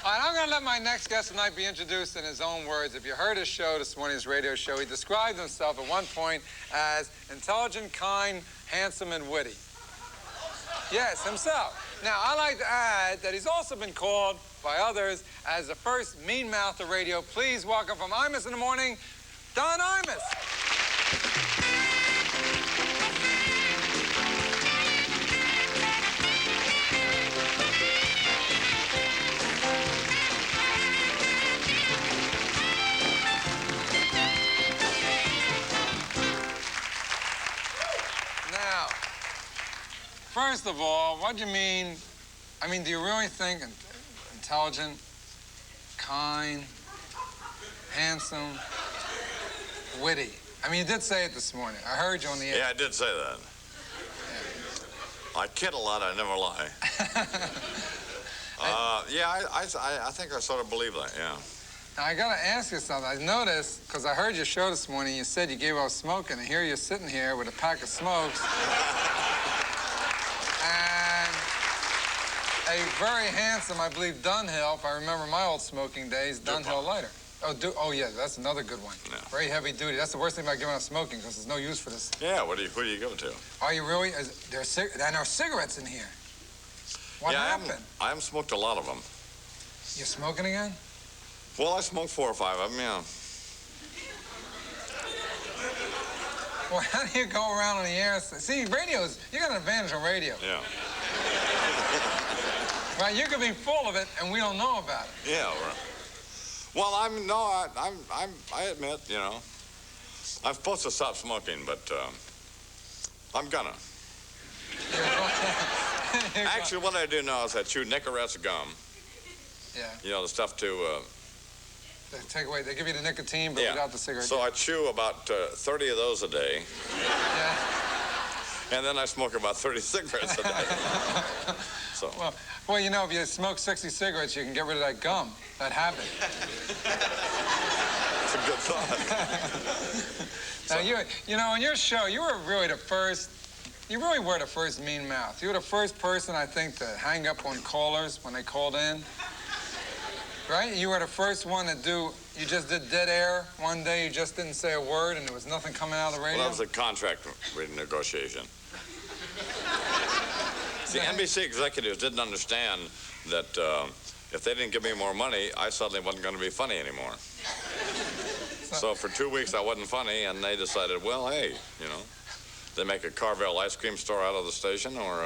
All right, I'm going to let my next guest tonight be introduced in his own words. If you heard his show this morning, his radio show, he described himself at one point as intelligent, kind, handsome, and witty. Yes, himself. Now, I like to add that he's also been called by others as the first mean mouth of radio. Please welcome from Imus in the Morning, Don Imus. Now, first of all, what do you mean? I mean, do you really think intelligent, kind, handsome, witty? I mean, you did say it this morning. I heard you on the air. Yeah, I did say that. Yeah. I kid a lot, I never lie. Yeah, I think I sort of believe that, yeah. Now, I got to ask you something. I noticed, because I heard your show this morning, you said you gave up smoking, and here you're sitting here with a pack of smokes. And a very handsome, I believe, Dunhill, if I remember my old smoking days, Dunhill lighter. Oh, yeah, that's another good one. Yeah. Very heavy duty. That's the worst thing about giving up smoking, because there's no use for this. Yeah, who do you go to? Are you really? There are cigarettes in here. What happened? I haven't smoked a lot of them. You're smoking again? Well, I smoked 4 or 5 of them, yeah. Well, how do you go around on the air? See, radios, you got an advantage on radio. Yeah. Right, you could be full of it, and we don't know about it. Yeah, right. Well, I admit, you know, I'm supposed to stop smoking, but I'm gonna. Actually, what I do now is I chew Nicorette gum. Yeah. You know, the stuff to... They take away, they give you the nicotine, but without the cigarette. So I chew about 30 of those a day. Yeah. And then I smoke about 30 cigarettes a day. So. Well, you know, if you smoke 60 cigarettes, you can get rid of that gum, that habit. That's a good thought. Now, you know, on your show, you were really the first, you really were the first mean mouth. You were the first person, I think, to hang up on callers when they called in. Right? You were the first one to do, you just did dead air one day, you just didn't say a word and there was nothing coming out of the radio? Well, that was a contract negotiation. See, NBC executives didn't understand that if they didn't give me more money, I suddenly wasn't going to be funny anymore. So for 2 weeks I wasn't funny, and they decided, well, hey, you know, they make a Carvel ice cream store out of the station, or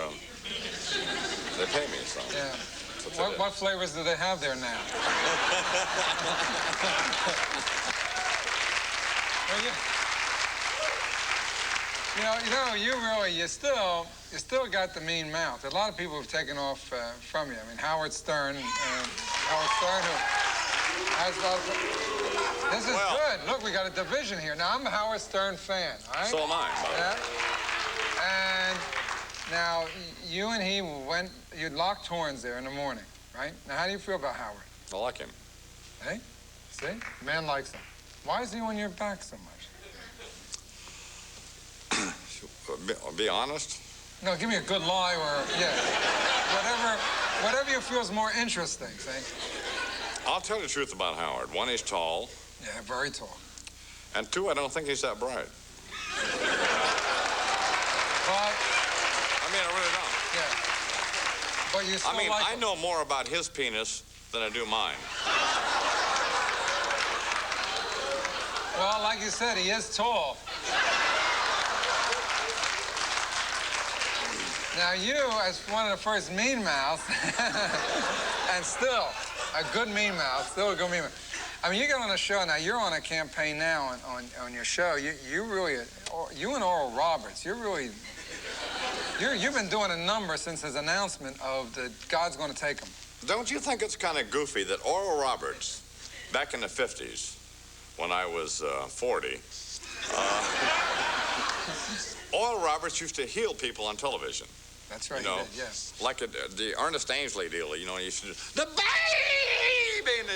they pay me, so. Yeah. What flavors do they have there now? Well, you still got the mean mouth. A lot of people have taken off from you. I mean, Howard Stern, who has a lot of... This is good. Look, we got a division here. Now, I'm a Howard Stern fan, all right? So am I, by the way. And now, you and he you locked horns there in the morning, right? Now, how do you feel about Howard? I like him. Hey? See? The man likes him. Why is he on your back so much? Be honest? No, give me a good lie or, whatever you feel is more interesting, see? I'll tell you the truth about Howard. 1, he's tall. Yeah, very tall. And 2, I don't think he's that bright. But... I mean, I really don't. Yeah. But you still like I know more about his penis than I do mine. Well, like you said, he is tall. Now, you, as one of the first mean mouths, and still a good mean mouth, still a good mean mouth. I mean, you get on a show now. You're on a campaign now on your show. You and Oral Roberts. You've been doing a number since his announcement of that God's going to take him. Don't you think it's kind of goofy that Oral Roberts, back in the 50s, when I was 40, Oral Roberts used to heal people on television. That's right, you know, he did, yes. Like the Ernest Angley deal, you know, he used to do, the baby! And,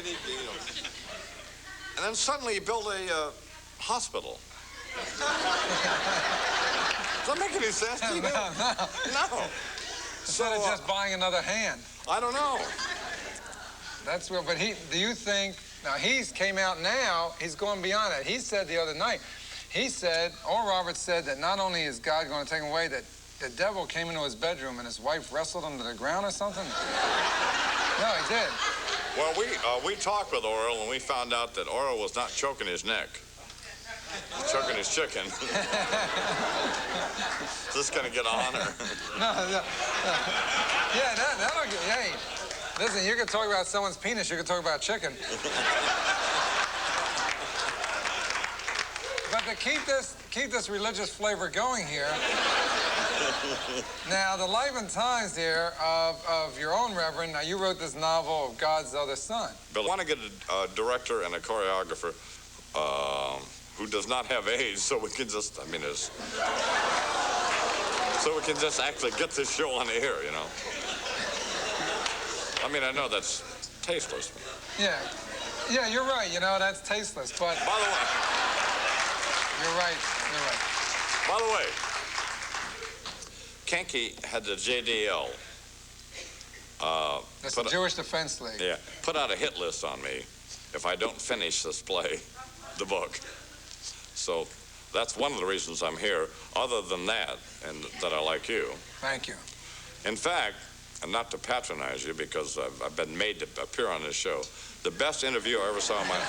and then suddenly he built a hospital. Does that make any sense to you? No. No. Instead of just buying another hand. I don't know. That's real. But do you think, now he's came out now, he's going beyond that. He said the other night, Oral Roberts said that not only is God going to take him away, that the devil came into his bedroom and his wife wrestled him to the ground or something? No, he did. Well, we talked with Oral, and we found out that Oral was not choking his neck. Choking his chicken. Is this going to get on, or? No. Yeah, that'll get, hey, listen, you can talk about someone's penis, you can talk about chicken. But to keep this religious flavor going here, now the Life and Times here of your own Reverend, now you wrote this novel of God's Other Son. Bill, I want to get a director and a choreographer who does not have AIDS, so we can just, so we can just actually get this show on the air, you know. I mean, I know that's tasteless. Yeah, you're right, you know, that's tasteless, but... By the way... You're right. By the way, Kenke had the JDL. That's the Jewish Defense League. Yeah, put out a hit list on me if I don't finish this play, the book. So that's one of the reasons I'm here, other than that, and that I like you. Thank you. In fact, and not to patronize you because I've been made to appear on this show, the best interview I ever saw in my...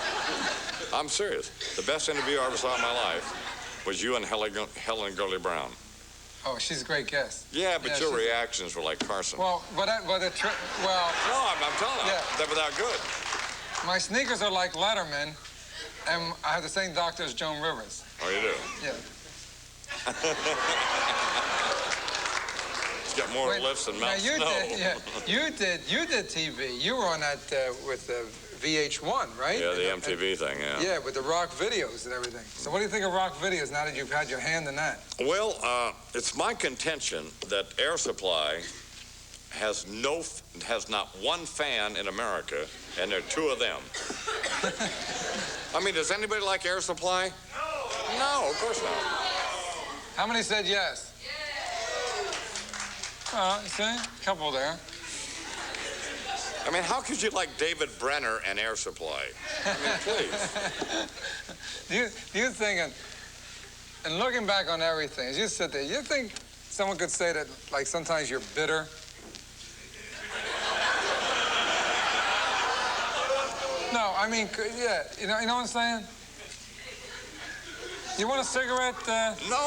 I'm serious. The best interview I ever saw in my life was you and Helen Gurley Brown. Oh, she's a great guest. Yeah, but your reactions were like Carson. Well, No, I'm telling you. Yeah. They were that good. My sneakers are like Letterman, and I have the same doctor as Joan Rivers. Oh, you do? Yeah. It's got more lifts than Mount Snow. You did TV. You were on that with VH1, right? Yeah, the MTV thing, yeah. Yeah, with the rock videos and everything. So what do you think of rock videos now that you've had your hand in that? Well, it's my contention that Air Supply has not one fan in America, and there are two of them. I mean, does anybody like Air Supply? No, of course not. How many said yes? You see? A couple there. I mean, how could you like David Brenner and Air Supply? I mean, please. Do you think, and looking back on everything, as you sit there, you think someone could say that, like, sometimes you're bitter? No, I mean, yeah, you know what I'm saying? You want a cigarette? No, I'm fine. No.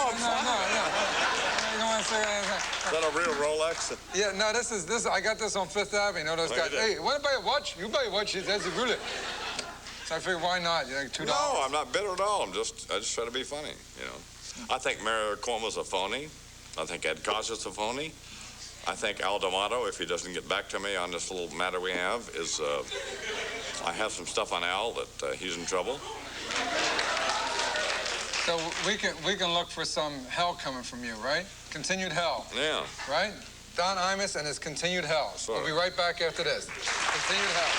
You don't want a cigarette? Is that a real Rolex? Yeah, no, this is. I got this on Fifth Avenue. You know those guys? Hey, want to buy a watch? You buy a watch. That's a ruler. So I figured, why not? You know, $2. No, I'm not bitter at all. I just try to be funny, you know. I think Mayor Cuomo's a phony. I think Ed Costas a phony. I think Al D'Amato, if he doesn't get back to me on this little matter we have, is... I have some stuff on Al that he's in trouble. So we can look for some hell coming from you, right? Continued hell. Yeah. Right? Don Imus and his continued hell. Sorry. We'll be right back after this. Continued hell.